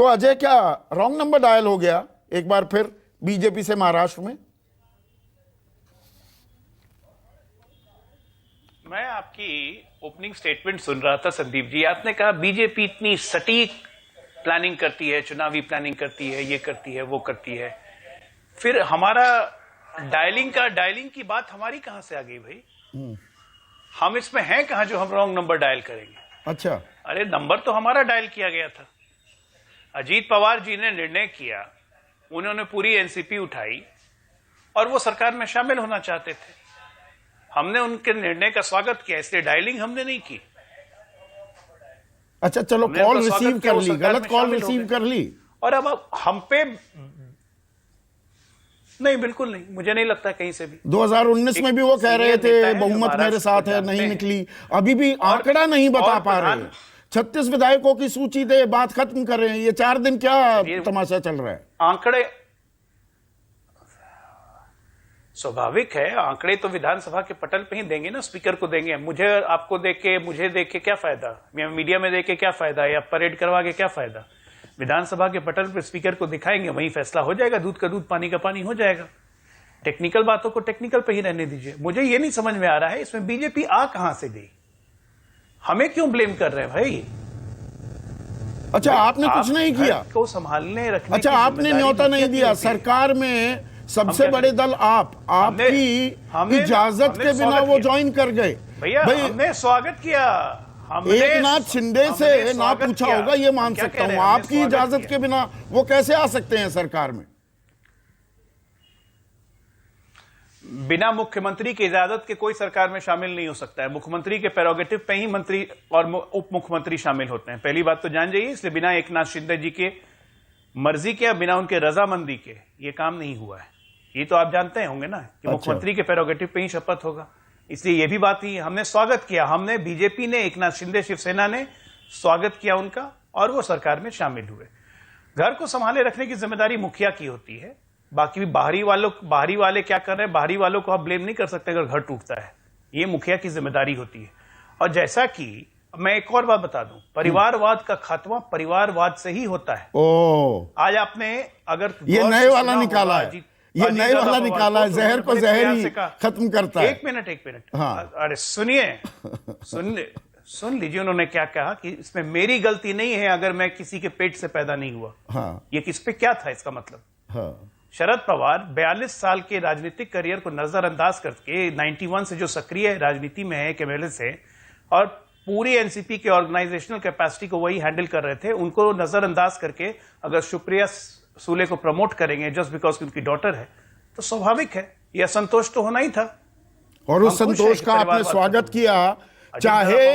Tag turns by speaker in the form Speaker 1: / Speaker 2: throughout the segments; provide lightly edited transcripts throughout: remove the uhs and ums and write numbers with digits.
Speaker 1: तो अजय, क्या wrong number dial हो गया एक बार फिर बीजेपी से महाराष्ट्र में?
Speaker 2: मैं आपकी ओपनिंग स्टेटमेंट सुन रहा था संदीप जी। आपने कहा बीजेपी इतनी सटीक प्लानिंग करती है, चुनावी प्लानिंग करती है, ये करती है, वो करती है। फिर हमारा डायलिंग की बात हमारी कहां से आ गई भाई? हम इसमें हैं कहां जो हम रॉन्ग नंबर डायल करेंगे?
Speaker 1: अच्छा,
Speaker 2: अरे नंबर तो हमारा डायल किया गया था। अजीत पवार जी ने निर्णय किया, उन्होंने पूरी एनसीपी उठाई और वो सरकार में शामिल होना चाहते थे। हमने उनके निर्णय का स्वागत किया, इसलिए डायलिंग हमने नहीं की।
Speaker 1: अच्छा चलो, कॉल रिसीव कर ली, गलत कॉल रिसीव कर ली,
Speaker 2: और अब हम पे नहीं, बिल्कुल नहीं, मुझे नहीं लगता कहीं से भी।
Speaker 1: 2019 में भी वो कह रहे थे बहुमत मेरे साथ है, नहीं निकली। अभी भी आंकड़ा नहीं बता पा रहे। 36 विधायकों की सूची दे, बात खत्म कर रहे हैं। ये 4 दिन क्या तमाशा चल रहा है?
Speaker 2: आंकड़े स्वाभाविक है, आंकड़े तो विधानसभा के पटल पे ही देंगे ना, स्पीकर को देंगे। मुझे आपको मुझे देख के क्या फायदा, मीडिया में देख के क्या फायदा, या परेड करवा के क्या फायदा? विधानसभा के पटल पर स्पीकर को दिखाएंगे, वहीं फैसला हो जाएगा। दूध का दूध, पानी का पानी हो जाएगा। टेक्निकल बातों को टेक्निकल पे ही रहने दीजिए। मुझे ये नहीं समझ में आ रहा है इसमें बीजेपी आ कहां से गई, हमें क्यों ब्लेम कर रहे हैं भाई?
Speaker 1: अच्छा, आपने कुछ नहीं किया
Speaker 2: को संभालने रखने।
Speaker 1: अच्छा, आपने न्योता नहीं दिया। सरकार में सबसे बड़े दल आपकी इजाजत के बिना वो ज्वाइन कर गए।
Speaker 2: भैया हमने स्वागत किया।
Speaker 1: एक नाथ शिंदे से ना पूछा होगा, ये मान सकता हूं। आपकी इजाजत के बिना वो कैसे आ सकते हैं सरकार में?
Speaker 2: बिना मुख्यमंत्री की इजाजत के कोई सरकार में शामिल नहीं हो सकता है। मुख्यमंत्री के प्रेरोगेटिव पे ही मंत्री और उप मुख्यमंत्री शामिल होते हैं। पहली बात तो जान जाइए। इसलिए बिना एक नाथ शिंदे जी के मर्जी के, बिना उनके रजामंदी के ये काम नहीं हुआ है। ये तो आप जानते होंगे ना कि मुख्यमंत्री के प्रेरोगेटिव पे ही शपथ होगा। इसलिए ये भी बात ही हमने स्वागत किया। हमने, बीजेपी ने, एक नाथ शिंदे शिवसेना ने स्वागत किया उनका, और वो सरकार में शामिल हुए। घर को संभाले रखने की जिम्मेदारी मुखिया की होती है। बाकी बाहरी वाले क्या कर रहे हैं, बाहरी वालों को आप ब्लेम नहीं कर सकते अगर घर टूटता है। ये मुखिया की जिम्मेदारी होती है। और जैसा कि मैं एक और बात बता दूं, परिवारवाद का खात्मा परिवारवाद से ही होता है। आज आपने अगर
Speaker 1: ये नए वाला निकाला है, ये नए वाला निकाला है, जहर को जहर ही खत्म करता है।
Speaker 2: एक मिनट।
Speaker 1: हाँ।
Speaker 2: अरे सुनिए, सुन लीजिए उन्होंने क्या कहा कि इसमें मेरी गलती नहीं है अगर मैं किसी के पेट से पैदा नहीं हुआ।
Speaker 1: हाँ।
Speaker 2: ये किस पे क्या था इसका मतलब?
Speaker 1: हाँ।
Speaker 2: शरद पवार 42 साल के राजनीतिक करियर को नजरअंदाज करके 91 से जो सक्रिय राजनीति में है, एमएलए से, और पूरी एनसीपी के ऑर्गेनाइजेशनल कैपेसिटी को वही हैंडल कर रहे थे, उनको नजरअंदाज करके अगर सुप्रिया सूले को प्रमोट करेंगे जस्ट बिकॉज उनकी डॉटर है, तो स्वाभाविक है यह संतोष तो होना ही था।
Speaker 1: और उस संतोष का आपने स्वागत किया। चाहे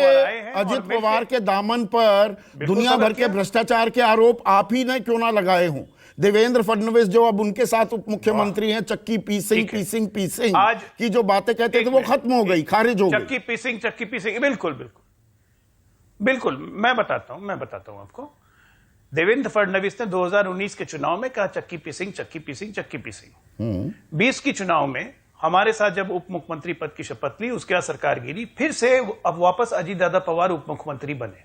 Speaker 1: अजित पवार के दामन पर दुनिया भर के भ्रष्टाचार के आरोप आप ही ने क्यों ना लगाए हों। देवेंद्र फडणवीस जो अब उनके साथ उप मुख्यमंत्री हैं, चक्की पीसिंग आज की जो बातें कहते थे वो खत्म हो गई, खारिज हो गई।
Speaker 2: चक्की पीसिंग बिल्कुल मैं बताता हूं आपको। देवेंद्र फडणवीस ने 2019 के चुनाव में कहा चक्की पीसिंग। 20 की चुनाव में हमारे साथ जब उप मुख्यमंत्री पद की शपथ ली, उसके बाद सरकार गिरी, फिर से अब वापस अजीत दादा पवार उप मुख्यमंत्री बने।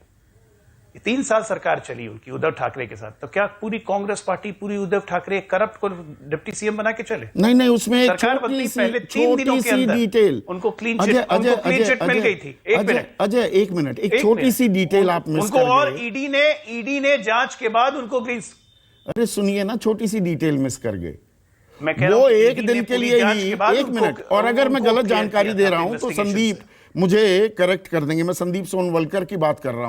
Speaker 2: 3 साल सरकार चली उनकी उद्धव ठाकरे के साथ। तो क्या पूरी कांग्रेस पार्टी, पूरी उद्धव ठाकरे करप्ट को डिप्टी सीएम बना के चले?
Speaker 1: नहीं, उसमें
Speaker 2: सरकार बदली, पहले 3 दिनों के अंदर
Speaker 1: डिटेल
Speaker 2: उनको क्लीन चिट मिल गई थी।
Speaker 1: एक मिनट, एक छोटी सी डिटेल आप मिस कर गए।
Speaker 2: और ईडी ने जांच के बाद उनको क्लीन।
Speaker 1: अरे सुनिए ना, छोटी सी डिटेल मिस कर गए।
Speaker 2: मैं कह रहा हूं
Speaker 1: वो एक दिन के लिए ही, एक मिनट, और अगर मैं गलत जानकारी दे रहा हूं तो संदीप मुझे करेक्ट कर देंगे। मैं संदीप सोनवलकर की बात कर रहा हूं।